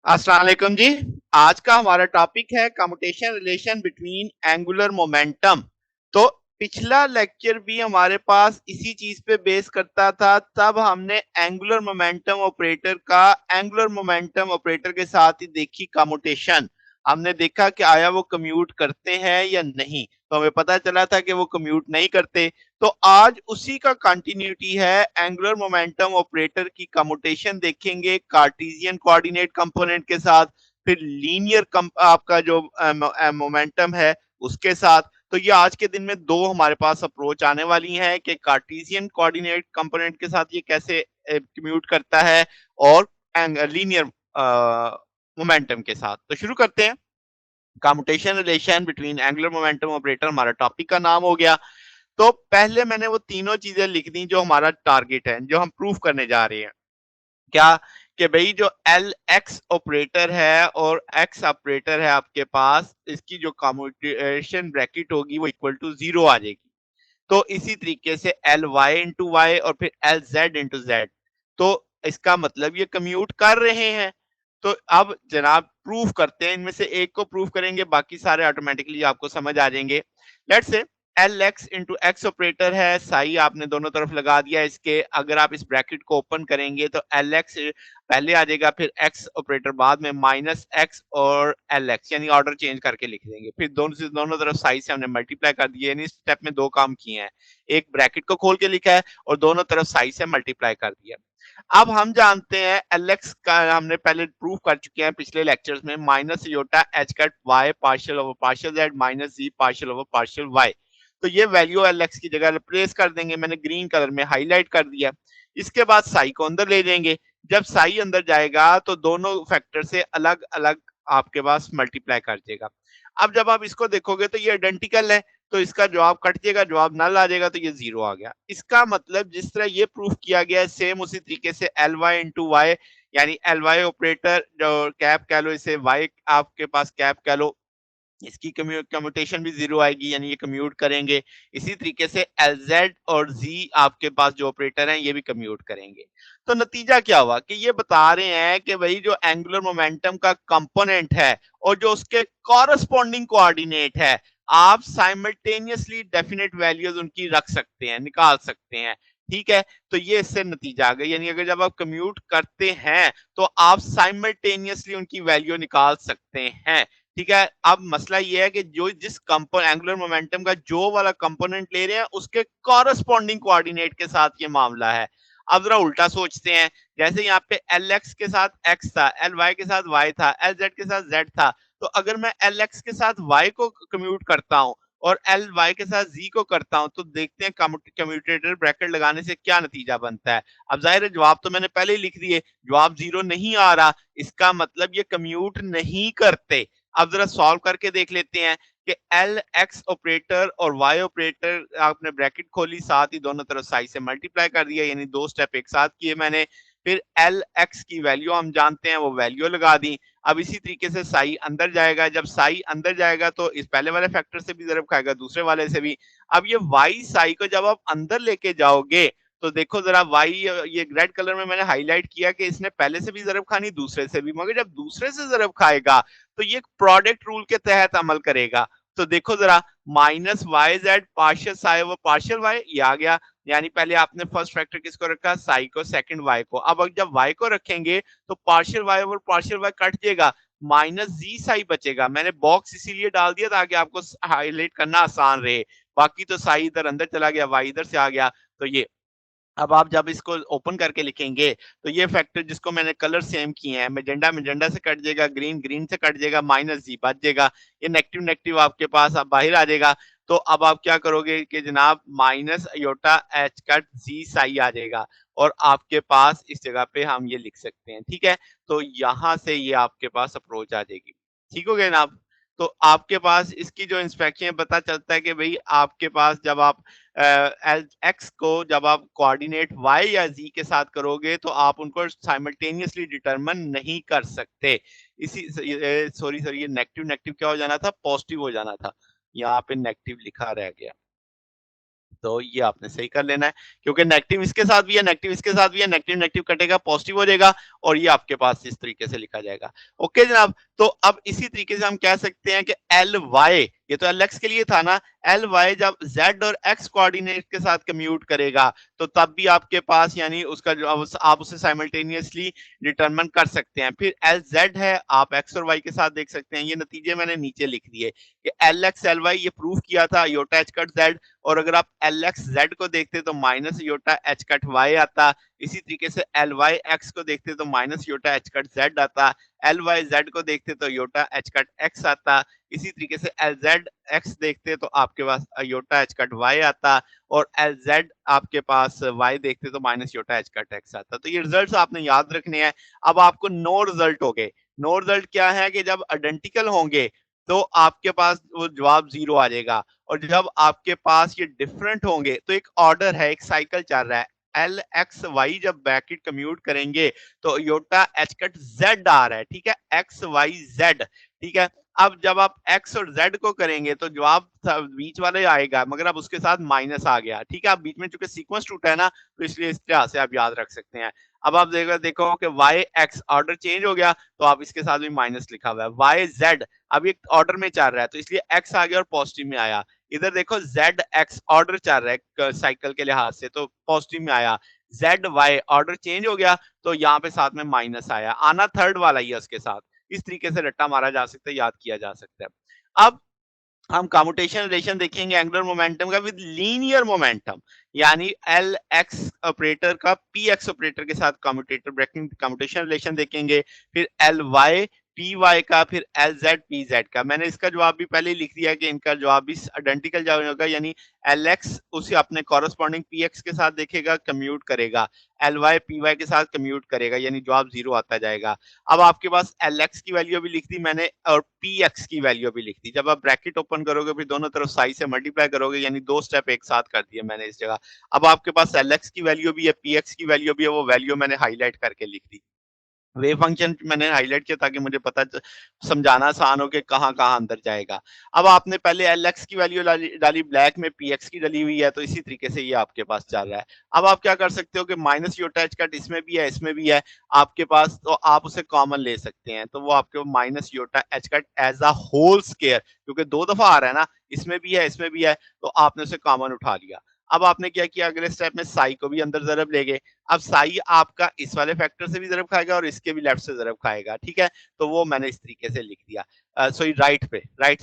अस्सलाम वालेकुम जी। आज का हमारा टॉपिक है commutation relation between angular momentum. तो पिछला लेक्चर भी हमारे पास इसी चीज पे बेस करता था। तब हमने एंगुलर मोमेंटम ऑपरेटर का एंगुलर मोमेंटम ऑपरेटर के साथ ही देखी कम्यूटेशन। हमने देखा कि आया वो कम्यूट करते हैं या नहीं, तो हमें पता चला था कि वो कम्यूट नहीं करते। तो आज उसी का कंटिन्यूटी है, एंगुलर मोमेंटम ऑपरेटर की कम्यूटेशन देखेंगे कार्टेशियन कोऑर्डिनेट कंपोनेंट के साथ, फिर लीनियर आपका जो मोमेंटम है उसके साथ। तो ये आज के दिन में दो हमारे पास अप्रोच आने वाली हैं कि कार्टेशियन कोऑर्डिनेट कंपोनेंट के साथ ये कैसे कम्यूट करता है और लीनियर मोमेंटम के साथ। तो शुरू करते हैं। Commutation relation between angular momentum operator हमारा टॉपिक का नाम हो गया। तो पहले मैंने वो तीनों चीजें लिख दी जो हमारा टारगेट है, जो हम प्रूव करने जा रहे हैं। क्या? कि भाई जो एल एक्स ऑपरेटर है और एक्स ऑपरेटर है आपके पास, इसकी जो कम्यूटेशन ब्रैकेट होगी वो इक्वल टू जीरो आ जाएगी। तो इसी तरीके से एल वाई इंटू वाई और फिर एल जेड इंटू जेड। तो इसका मतलब ये कम्यूट कर रहे हैं। तो अब जनाब प्रूफ करते हैं, इनमें से एक को प्रूफ करेंगे, बाकी सारे ऑटोमेटिकली आपको समझ आ जाएंगे। Let's say L x into x operator है, साई आपने दोनों तरफ लगा दिया इसके। अगर आप इस ब्रैकेट को ओपन करेंगे तो एल एक्स पहले आ जाएगा, फिर एक्स ऑपरेटर बाद में, माइनस एक्स और एल एक्स, यानी ऑर्डर चेंज करके लिख देंगे। फिर दोनों से दोनों तरफ साई से हमने मल्टीप्लाई कर दिया, यानी स्टेप में दो काम किए हैं। एक ब्रैकेट को खोल के लिखा है और दोनों तरफ साई से मल्टीप्लाई कर दिया। अब हम जानते हैं एल एक्स का, हमने पहले प्रूव कर चुके हैं पिछले लेक्चर्स में, minus iota H cut Y partial over partial Z minus G partial over partial Y. तो ये वैल्यू एल एक्स की जगह रिप्लेस कर देंगे, मैंने ग्रीन कलर में हाईलाइट कर दिया। इसके बाद साई को अंदर ले लेंगे। जब साई अंदर जाएगा तो दोनों फैक्टर से अलग अलग आपके पास मल्टीप्लाई कर देगा। अब जब आप इसको देखोगे तो ये आइडेंटिकल है, तो इसका जवाब कट जाएगा, जवाब नल आ जाएगा, तो ये जीरो आ गया। इसका मतलब जिस तरह ये प्रूफ किया गया है, सेम उसी तरीके से एल वाई इंटू वाई, यानी एल वाई ऑपरेटर जो कैप कह लो, इसे वाई आपके पास कैप कह लो, इसकी कम्यूटेशन भी जीरो आएगी, यानी ये कम्यूट करेंगे। इसी तरीके से एलजेड और जी आपके पास जो ऑपरेटर हैं ये भी कम्यूट करेंगे। तो नतीजा क्या हुआ कि ये बता रहे हैं कि भाई जो एंगुलर मोमेंटम का कंपोनेंट है और जो उसके कॉरस्पॉन्डिंग कोऑर्डिनेट है, आप साइमल्टेनियसली डेफिनेट वैल्यूज उनकी रख सकते हैं, निकाल सकते हैं। ठीक है, तो ये इससे नतीजा आ गया, यानी अगर जब आप कम्यूट करते हैं तो आप साइमल्टेनियसली उनकी वैल्यू निकाल सकते हैं। ठीक है, अब मसला ये है कि जो जिस एंगुलर मोमेंटम का जो वाला कंपोनेंट ले रहे हैं उसके कॉरस्पॉन्डिंग कोऑर्डिनेट के साथ ये मामला है। अब जरा उल्टा सोचते हैं, जैसे यहाँ पे एल एक्स के साथ एक्स था, एल वाई के साथ वाई था, एल जेड के साथ जेड था। तो अगर मैं एल एक्स के साथ वाई को कम्यूट करता हूँ और एल वाई के साथ जी को करता हूं, तो देखते हैं कम्यूटेटर ब्रैकेट लगाने से क्या नतीजा बनता है। अब जाहिर है जवाब तो मैंने पहले ही लिख दिए, जवाब जीरो नहीं आ रहा, इसका मतलब ये कम्यूट नहीं करते। अब जरा सॉल्व करके देख लेते हैं कि एल एक्स ऑपरेटर और वाई ऑपरेटर, आपने ब्रैकेट खोली, साथ ही दोनों तरफ साई से मल्टीप्लाई कर दिया, यानी दो स्टेप एक साथ किए मैंने। फिर एल एक्स की वैल्यू हम जानते हैं, वो वैल्यू लगा दी। अब इसी तरीके से साई अंदर जाएगा, जब साई अंदर जाएगा तो इस पहले वाले फैक्टर से भी ज़रब खाएगा, दूसरे वाले से भी। अब ये वाई साई को जब आप अंदर लेके जाओगे तो देखो जरा वाई, ये रेड कलर में मैंने हाईलाइट किया कि इसने पहले से भी ज़रब खानी, दूसरे से भी, मगर जब दूसरे से ज़रब खाएगा तो ये प्रोडक्ट रूल के तहत अमल करेगा। तो देखो जरा, minus Y Z partial psi over partial Y, ये आ गया। यानी पहले आपने फर्स्ट फैक्टर किसको रखा, साई को, सेकंड वाई को। अब जब वाई को रखेंगे तो partial Y over partial Y cut जाएगा, माइनस जी साई बचेगा। मैंने बॉक्स इसीलिए डाल दिया ताकि आपको हाईलाइट करना आसान रहे। बाकी तो साई इधर अंदर चला गया, वाई इधर से आ गया। तो ये, अब आप जब इसको ओपन करके लिखेंगे तो ये फैक्टर जिसको मैंने कलर सेम किए हैं, मेजेंडा मेजेंडा से कट जाएगा, ग्रीन ग्रीन से कट जाएगा, माइनस जी बच जाएगा, ये नेगेटिव नेगेटिव आपके पास अब बाहर आ जाएगा। तो अब आप क्या करोगे कि जनाब माइनस योटा एच कट जी साई आ जाएगा और आपके पास इस जगह पे हम ये लिख सकते हैं। ठीक है, तो यहां से ये आपके पास अप्रोच आ जाएगी। ठीक हो गया जनाब। तो आपके पास इसकी जो इंस्पेक्शन पता चलता है कि भाई आपके पास जब आप एक्स को जब आप कोऑर्डिनेट वाई या जी के साथ करोगे तो आप उनको साइमल्टेनियसली डिटरमिन नहीं कर सकते। इसी सॉरी सर, ये नेगेटिव नेगेटिव क्या हो जाना था, पॉजिटिव हो जाना था, यहाँ पे नेगेटिव लिखा रह गया। तो ये आपने सही कर लेना है, क्योंकि नेगेटिव इसके साथ भी है, नेगेटिव इसके साथ भी है, नेगेटिव नेगेटिव कटेगा, पॉजिटिव हो जाएगा और ये आपके पास इस तरीके से लिखा जाएगा। ओके जनाब, तो अब इसी तरीके से हम कह सकते हैं कि एल वाई, ये तो एल एक्स के लिए था ना, एल वाई जब जेड और एक्स कोऑर्डिनेट के साथ कम्यूट करेगा तो तब भी आपके पास यानी उसका जो आप उसे साइमल्टेनियसली डिटरमिन कर सकते हैं। फिर एल जेड है, आप एक्स और वाई के साथ देख सकते हैं। ये नतीजे मैंने नीचे लिख दिए कि एल एक्स एल वाई ये प्रूव किया था योटा एच कट जेड, और अगर आप एल एक्स जेड को देखते तो minus iota H cut Y आता। इसी तरीके से एल वाई एक्स को देखते तो minus iota H cut Z आता। एल वाई जेड को देखते तो योटा एच कट एक्स आता। इसी तरीके से एल जेड एक्स देखते तो आपके पास योटा एच कट वाई आता, और एल जेड आपके पास वाई देखते तो minus iota H cut X आता। तो ये रिजल्ट आपने याद रखने हैं। अब आपको नो रिजल्ट हो गए। नो रिजल्ट क्या है कि जब आइडेंटिकल होंगे तो आपके पास वो जवाब जीरो आ जाएगा, और जब आपके पास ये डिफरेंट होंगे तो एक ऑर्डर है, एक साइकिल चल रहा है। एल एक्स वाई जब ब्रैकेट कम्यूट करेंगे तो योटा एच कट जेड आ रहा है, ठीक है, एक्स वाई जेड, ठीक है। अब जब आप एक्स और जेड को करेंगे तो जवाब बीच वाले आएगा, मगर अब उसके साथ माइनस आ गया, ठीक है। अब बीच में चूंकि सीक्वेंस टूटा है ना, तो इसलिए इस तरह से आप याद रख सकते हैं। अब आप देखो कि वाई एक्स ऑर्डर चेंज हो गया, तो आप इसके साथ भी माइनस लिखा हुआ है। वाई जेड अब एक ऑर्डर में चल रहा है, तो इसलिए एक्स आ गया और पॉजिटिव में आया। इधर देखो जेड एक्स ऑर्डर चल रहा है साइकिल के लिहाज से, तो पॉजिटिव में आया। जेड वाई ऑर्डर चेंज हो गया, तो यहाँ पे साथ में माइनस आया, आना थर्ड वाला ही है उसके साथ। इस तरीके से रट्टा मारा जा सकता है, याद किया जा सकता है। अब हम कम्यूटेशन रिलेशन देखेंगे एंगुलर मोमेंटम का विद लीनियर मोमेंटम, यानी एल एक्स ऑपरेटर का पी एक्स ऑपरेटर के साथ कम्यूटेटर ब्रेकिंग कम्यूटेशन रिलेशन देखेंगे। फिर एल वाई पी वाई का, फिर एल जेड पी जेड का। मैंने इसका जवाब भी पहले ही लिख दिया कि इनका जवाब भी आइडेंटिकल जवाब होगा, यानी एल एक्स उसे अपने कॉरेस्पॉन्डिंग पी एक्स के साथ देखेगा, कम्यूट करेगा, एल वाई पी वाई के साथ कम्यूट करेगा, यानी जवाब जीरो आता जाएगा। अब आपके पास एल एक्स की वैल्यू भी लिख दी मैंने और पी एक्स की वैल्यू भी लिख दी। जब आप ब्रैकेट ओपन करोगे फिर दोनों तरफ साई से मल्टीप्लाई करोगे, यानी दो स्टेप एक साथ कर दिए मैंने इस जगह। अब आपके पास एल एक्स की वैल्यू भी है, पी एक्स की वैल्यू भी है, वो वैल्यू मैंने हाईलाइट करके लिख दी। वेव फंक्शन मैंने हाईलाइट किया ताकि मुझे पता समझाना आसान हो कि कहाँ कहाँ अंदर जाएगा। अब आपने पहले एल एक्स की वैल्यू डाली, ब्लैक में पी एक्स की डली हुई है, तो इसी तरीके से ये आपके पास चल रहा है। अब आप क्या कर सकते हो कि माइनस योटा एच कट इसमें भी है, इसमें भी है आपके पास, तो आप उसे कॉमन ले सकते हैं, तो वो आपके minus iota H cut as a whole square, क्योंकि दो दफा आ रहा है ना, इसमें भी है इसमें भी है, तो आपने उसे कॉमन उठा लिया। अब आपने क्या किया, अगले स्टेप में साई को भी अंदर जरब ले गए। अब साई आपका इस वाले फैक्टर से भी ज़रब खाएगा और इसके भी लेफ्ट से ज़रब खाएगा, ठीक है? तो वो मैंने इस तरीके से लिख दिया। सॉरी राइट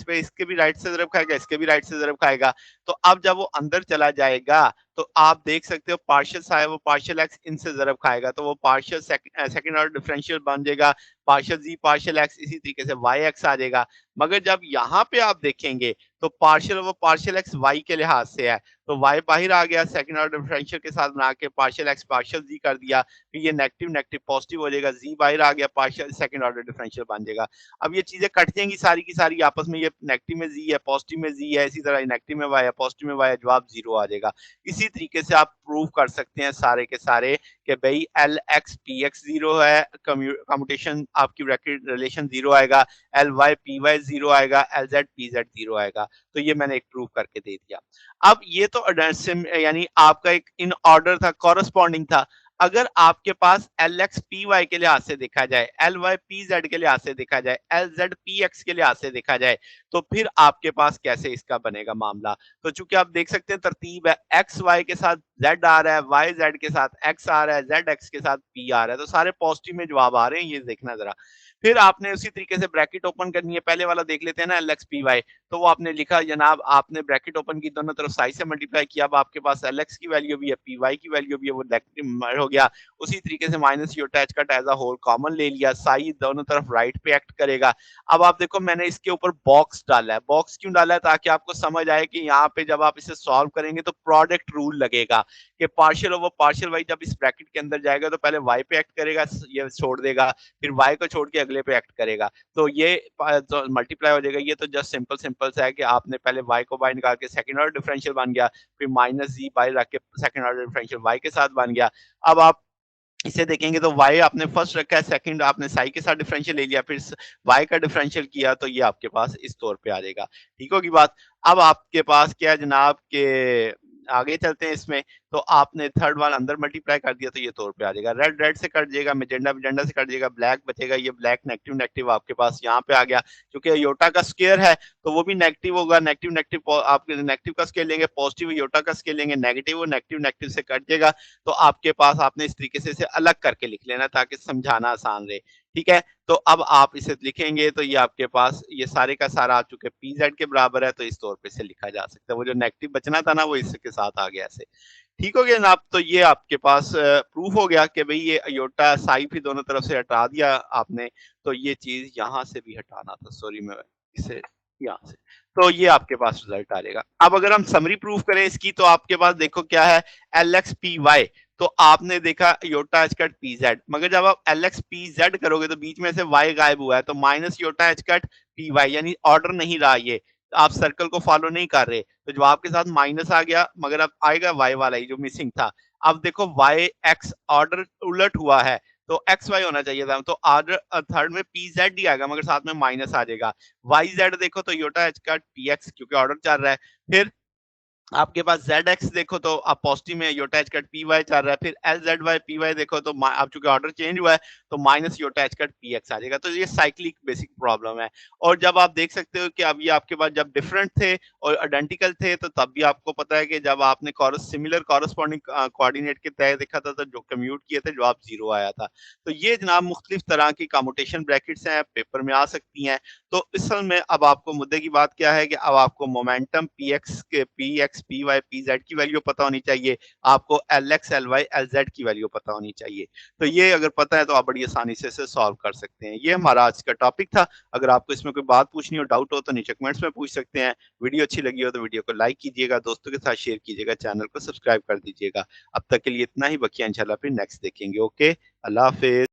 पे इसके भी राइट से ज़रब खाएगा, इसके भी राइट से ज़रब खाएगा। तो अब जब वो अंदर चला जाएगा, तो आप देख सकते हो पार्शियल सा है, वो पार्शियल एक्स इनसे ज़रब खाएगा, तो वो पार्शियल सेकंड ऑर्डर डिफरेंशियल बन जाएगा, पार्शियल जी पार्शियल एक्स, इसी तरीके से वाई एक्स आ जाएगा। मगर जब यहाँ पे आप देखेंगे, तो पार्शियल एक्स वाई के लिहाज से है, तो y बाहर आ गया, सेकंड ऑर्डर डिफरेंशियल के साथ बना के पार्शियल x पार्शियल z कर दिया, फिर ये नेगेटिव नेगेटिव पॉजिटिव हो जाएगा, z बाहर आ गया, पार्शियल सेकंड ऑर्डर डिफरेंशियल बन जाएगा। अब ये चीजें कट जाएंगी सारी की सारी आपस में, ये नेगेटिव में z है, पॉजिटिव में z है, इसी तरह नेगेटिव में y है, पॉजिटिव में y है, जवाब जीरो आ जाएगा। इसी तरीके से आप प्रूव कर सकते हैं सारे के सारे कि भाई L X P X zero है, कम्यूटेशन आपकी ब्रैकेट रिलेशन जीरो आएगा, L Y P Y zero आएगा, L Z P Z zero आएगा। तो ये मैंने एक प्रूव करके दे दिया। अब ये तो यानी आपका एक इन ऑर्डर था, कॉरेस्पॉन्डिंग था। अगर आपके पास एल एक्स पी वाई के लिहाज से देखा जाए, एल वाई पी जेड के लिहाज से देखा जाए, एल जेड पी एक्स के लिहाज से देखा जाए, तो फिर आपके पास कैसे इसका बनेगा मामला। तो चूंकि आप देख सकते हैं तरतीब है, एक्स वाई के साथ जेड आ रहा है, वाई जेड के साथ एक्स आ रहा है, जेड एक्स के साथ पी आ रहा है, तो सारे पॉजिटिव में जवाब आ रहे हैं, ये देखना जरा। फिर आपने उसी तरीके से ब्रैकेट ओपन करनी है, पहले वाला देख लेते हैं ना, एल एक्स पी वाई। तो वो आपने लिखा जनाब, आपने ब्रैकेट ओपन की, दोनों तरफ साई से मल्टीप्लाई किया, अब आपके पास एल एक्स की वैल्यू भी है, पी वाई की वैल्यू भी है, वो नेगेटिव हो गया। उसी तरीके से minus iota H cut as a whole common ले लिया, साई दोनों तरफ राइट पे एक्ट करेगा। अब आप देखो मैंने इसके ऊपर बॉक्स डाला है, बॉक्स क्यों डाला है, ताकि आपको समझ आए कि यहाँ पे जब आप इसे सॉल्व करेंगे तो प्रोडक्ट रूल लगेगा कि पार्शियल ओवर पार्शियल वाई जब इस ब्रैकेट के अंदर जाएगा तो पहले वाई पे एक्ट करेगा, ये छोड़ देगा, फिर वाई को छोड़ के अगले पे एक्ट करेगा, तो ये तो मल्टीप्लाई हो जाएगा। ये तो जस्ट सिंपल सिंपल सा है कि आपने पहले y को बाय निकाल के सेकंड ऑर्डर डिफरेंशियल बन गया, फिर माइनस जी बाय रख के सेकंड ऑर्डर डिफरेंशियल y के साथ बन गया। अब आप इसे देखेंगे तो y आपने फर्स्ट रखा है, सेकंड आपने साई के साथ डिफरेंशियल ले लिया, फिर y का डिफरेंशियल किया, तो ये आपके पास इस तौर पे आ जाएगा। ठीक होगी बात। अब आपके पास क्या है जनाब के आगे चलते हैं इसमें, तो आपने थर्ड वन अंदर मल्टीप्लाई कर दिया तो ये तौर पे आ जाएगा। रेड रेड से कट जाएगा, मैजेंडा मैजेंडा से कट जाएगा, ब्लैक बचेगा, ये ब्लैक नेगेटिव नेगेटिव आपके पास यहाँ पे आ गया। क्योंकि अयोटा का स्क्वायर है तो वो भी नेगेटिव होगा, नेगेटिव नेगेटिव आप नेगेटिव का स्केल लेंगे, पॉजिटिव अयोटा का स्केल लेंगे, नेगेटिव और नेगेटिव नेगेटिव से कट जाएगा। तो आपके पास आपने इस तरीके से इसे अलग करके लिख लेना ताकि समझाना आसान रहे। ठीक है, तो अब आप इसे लिखेंगे तो ये आपके पास ये सारे का सारा आ चुके पी जेड के बराबर है, तो इस तौर पे इसे लिखा जा सकता है। वो जो नेगेटिव बचना था ना वो इसके साथ आ गया ऐसे। ठीक हो गया जनाब, तो ये आपके पास प्रूफ हो गया कि भाई ये अयोटा साई भी दोनों तरफ से हटा दिया आपने, तो ये चीज यहाँ से भी हटाना था, सॉरी मैं इसे यहाँ से, तो ये आपके पास रिजल्ट आ जाएगा। अब अगर हम समरी प्रूफ करें इसकी तो आपके पास देखो क्या है, एल एक्स पी वाई, तो आपने देखा iota H cut P Z, मगर जब आप एल एक्स पी जेड करोगे तो बीच में से वाई गायब हुआ है, तो minus iota H cut P Y, यानी ऑर्डर नहीं रहा ये, आप सर्कल को फॉलो नहीं कर रहे, तो जवाब के साथ माइनस आ गया, मगर अब आएगा वाई वाला ही जो मिसिंग था। अब देखो वाई एक्स ऑर्डर उलट हुआ है, तो एक्स वाई होना चाहिए था, तो ऑर्डर थर्ड में पी जेड ही आएगा मगर साथ में माइनस आ जाएगा। वाई जेड देखो तो योटा एच का पी एक्स क्योंकि ऑर्डर चल रहा है, फिर आपके पास ZX देखो तो अब पॉजिटिव में iota H cut P Y चल रहा है, फिर L Z Y P Y देखो तो अब चूंकि ऑर्डर चेंज हुआ है तो minus iota H cut P X आ जाएगा। तो ये साइक्लिक बेसिक प्रॉब्लम है। और जब आप देख सकते हो कि अब ये आपके पास जब डिफरेंट थे और आइडेंटिकल थे तो तब भी आपको पता है कि जब आपने सिमिलर कॉरस्पॉन्डिंग कोऑर्डिनेट के तय देखा था तो जो कम्यूट किए थे जवाब 0 आया था। तो ये जनाब मुख्तलिफ तरह की कम्यूटेशन ब्रैकेट्स हैं, पेपर में आ सकती हैं। तो असल में अब आपको मुद्दे की बात क्या है कि अब आपको momentum P X P Y P Z की वैल्यू पता होनी चाहिए, आपको L X L Y L Z की वैल्यू पता होनी चाहिए। तो ये अगर पता है तो आप बड़ी आसानी से इसे सॉल्व कर सकते हैं। ये हमारा आज का टॉपिक था। अगर आपको इसमें कोई बात पूछनी हो, डाउट हो तो नीचे कमेंट्स में पूछ सकते हैं। वीडियो अच्छी लगी हो तो वीडियो को लाइक कीजिएगा, दोस्तों के साथ शेयर कीजिएगा, चैनल को सब्सक्राइब कर दीजिएगा। अब तक के लिए इतना ही, बकिया इंशाल्लाह फिर नेक्स्ट देखेंगे। ओके, अल्लाह हाफिज।